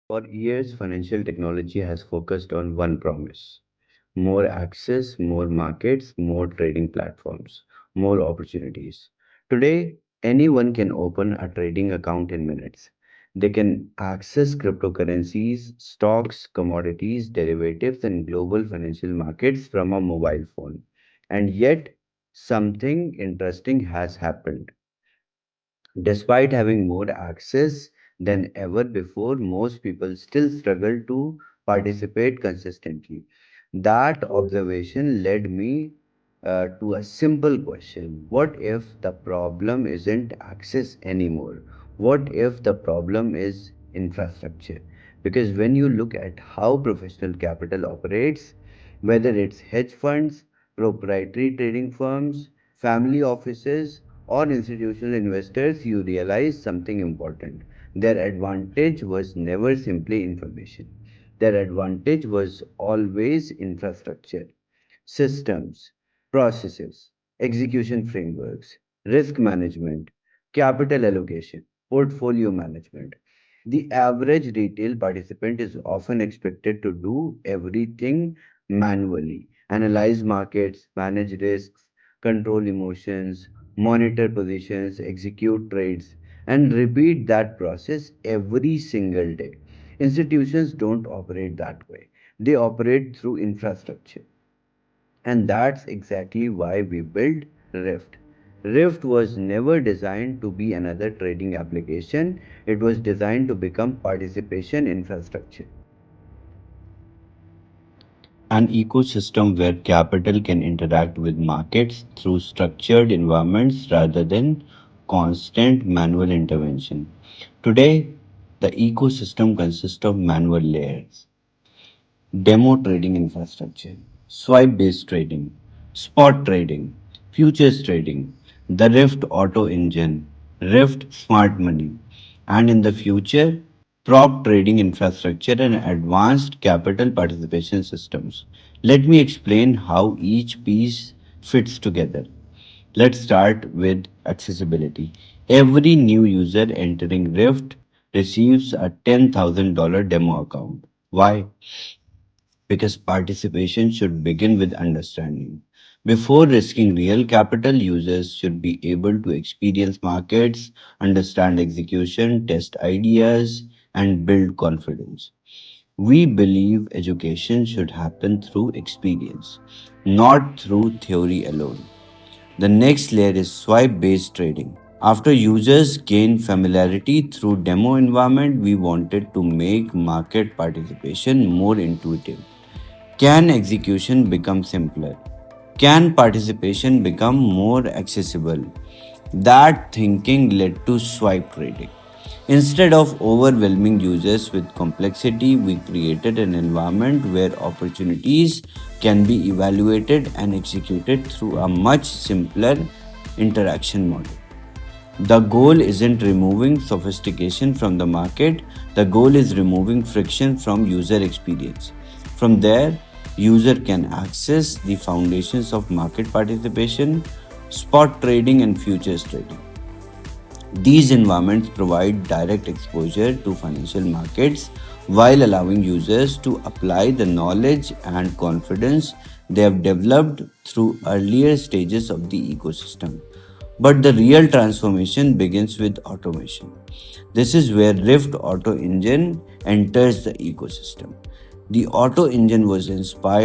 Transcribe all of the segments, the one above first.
For years, financial technology has focused on one promise: more access, more markets, more trading platforms, more opportunities. Today, anyone can open a trading account in minutes. They can access cryptocurrencies, stocks, commodities, derivatives, and global financial markets from a mobile phone. And yet, something interesting has happened. Despite having more access than ever before, most people still struggle to participate consistently. That observation led me to a simple question: what if the problem isn't access anymore? What if the problem is infrastructure? Because when you look at how professional capital operates, whether it's hedge funds, proprietary trading firms, family offices, or institutional investors, you realize something important. Their advantage was never simply information. Their advantage was always infrastructure, systems, processes, execution frameworks, risk management, capital allocation, portfolio management. The average retail participant is often expected to do everything manually: analyze markets, manage risks, control emotions, monitor positions, execute trades, and repeat that process every single day. Institutions don't operate that way, they operate through infrastructure. And that's exactly why we built Rift. Rift was never designed to be another trading application, it was designed to become participation infrastructure. An ecosystem where capital can interact with markets through structured environments rather than constant manual intervention. Today, the ecosystem consists of manual layers: demo trading infrastructure, swipe based trading, spot trading, futures trading, the Rift Auto Engine, Rift Smart Money, and in the future, prop trading infrastructure and advanced capital participation systems. Let me explain how each piece fits together. Let's start with accessibility. Every new user entering Rift receives a $10,000 demo account. Why? Because participation should begin with understanding. Before risking real capital, users should be able to experience markets, understand execution, test ideas, and build confidence. We believe education should happen through experience, not through theory alone. The next layer is swipe based trading. After users gain familiarity through demo environment, we wanted to make market participation more intuitive. Can execution become simpler? Can participation become more accessible? That thinking led to swipe trading. Instead of overwhelming users with complexity, we created an environment where opportunities can be evaluated and executed through a much simpler interaction model. The goal isn't removing sophistication from the market, the goal is removing friction from user experience. From there, user can access the foundations of market participation, spot trading and futures trading. These environments provide direct exposure to financial markets while allowing users to apply the knowledge and confidence they have developed through earlier stages of the ecosystem. But the real transformation begins with automation. This is where Rift Auto Engine enters the ecosystem. The Auto Engine was by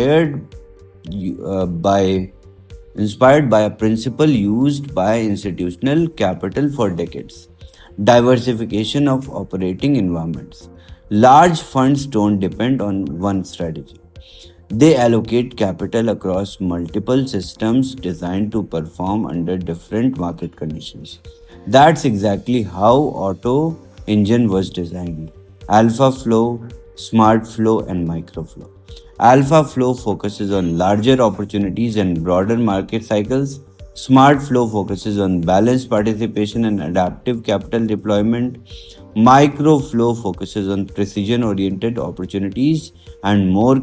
a principle used by institutional capital for decades: diversification of operating environments. Large funds don't depend on one strategy. They allocate capital across multiple systems designed to perform under different market conditions. That's exactly how Auto Engine was designed: Alpha Flow, Smart Flow, and Micro Flow. Alpha Flow focuses on larger opportunities and broader market cycles. Smart Flow focuses on balanced participation and adaptive capital deployment. Micro Flow focuses on precision oriented opportunities and more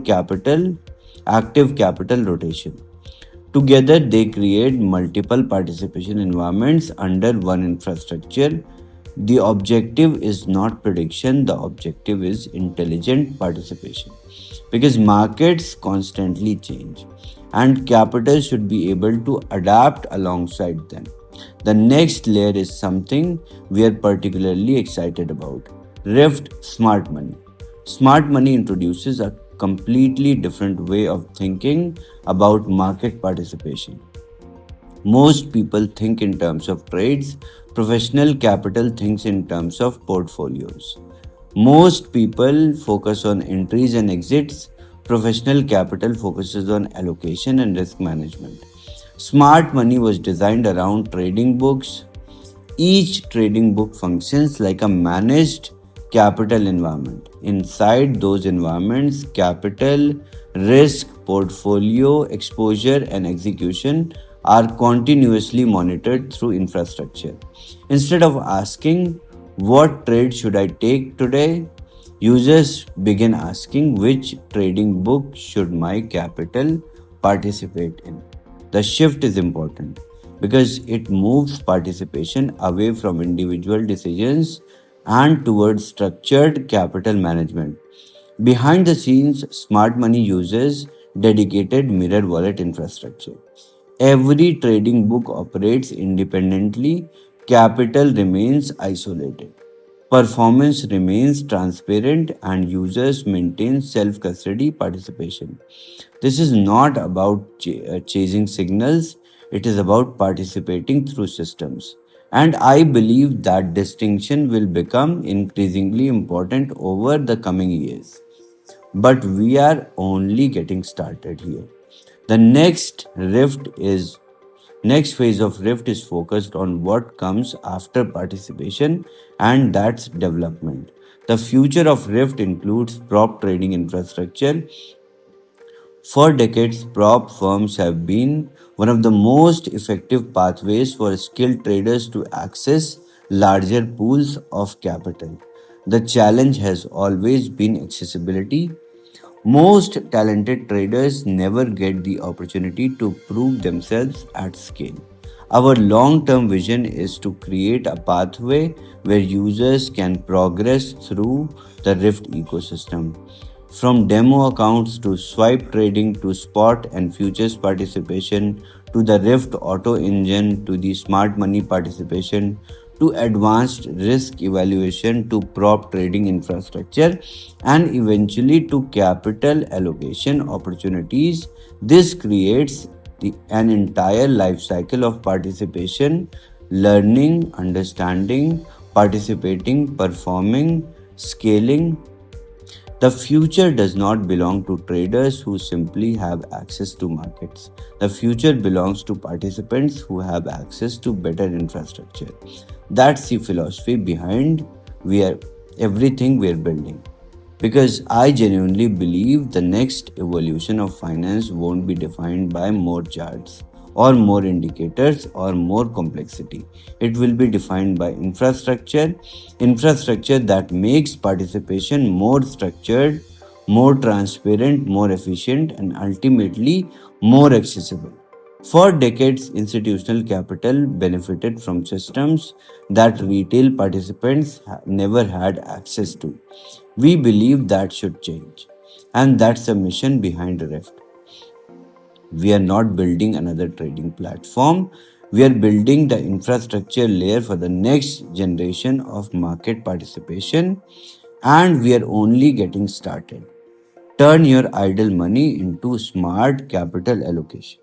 active capital rotation. Together, they create multiple participation environments under one infrastructure. The objective is not prediction, the objective is intelligent participation. Because markets constantly change and capital should be able to adapt alongside them. The next layer is something we are particularly excited about: Rift Smart Money. Smart Money introduces a completely different way of thinking about market participation. Most people think in terms of trades, professional capital thinks in terms of portfolios. Most people focus on entries and exits, professional capital focuses on allocation and risk management. Smart money was designed around trading books. Each trading book functions like a managed capital environment. Inside those environments, capital, risk, portfolio, exposure, and execution are continuously monitored through infrastructure. Instead of asking, "What trade should I take today?" users begin asking, "Which trading book should my capital participate in?" The shift is important because it moves participation away from individual decisions and towards structured capital management. Behind the scenes, smart money uses dedicated mirror wallet infrastructure. Every trading book operates independently, capital remains isolated. Performance remains transparent and users maintain self custody participation. This is not about chasing signals, it is about participating through systems. And I believe that distinction will become increasingly important over the coming years. But we are only getting started here. The next phase of Rift is focused on what comes after participation, and that's development. The future of Rift includes prop trading infrastructure. For decades, prop firms have been one of the most effective pathways for skilled traders to access larger pools of capital. The challenge has always been accessibility. Most talented traders never get the opportunity to prove themselves at scale. Our long term vision is to create a pathway where users can progress through the Rift ecosystem. From demo accounts to swipe trading to spot and futures participation to the Rift auto engine to the smart money participation to advanced risk evaluation to prop trading infrastructure and eventually to capital allocation opportunities. This creates an entire life cycle of participation, learning, understanding, participating, performing, scaling. The future does not belong to traders who simply have access to markets. The future belongs to participants who have access to better infrastructure. That's the philosophy behind we are everything we are building. Because I genuinely believe the next evolution of finance won't be defined by more charts or more indicators or more complexity. It will be defined by infrastructure that makes participation more structured, more transparent, more efficient, and ultimately more accessible. For decades, institutional capital benefited from systems that retail participants never had access to. We believe that should change, and that's the mission behind Rift. We are not building another trading platform. We are building the infrastructure layer for the next generation of market participation, and we are only getting started. Turn your idle money into smart capital allocation.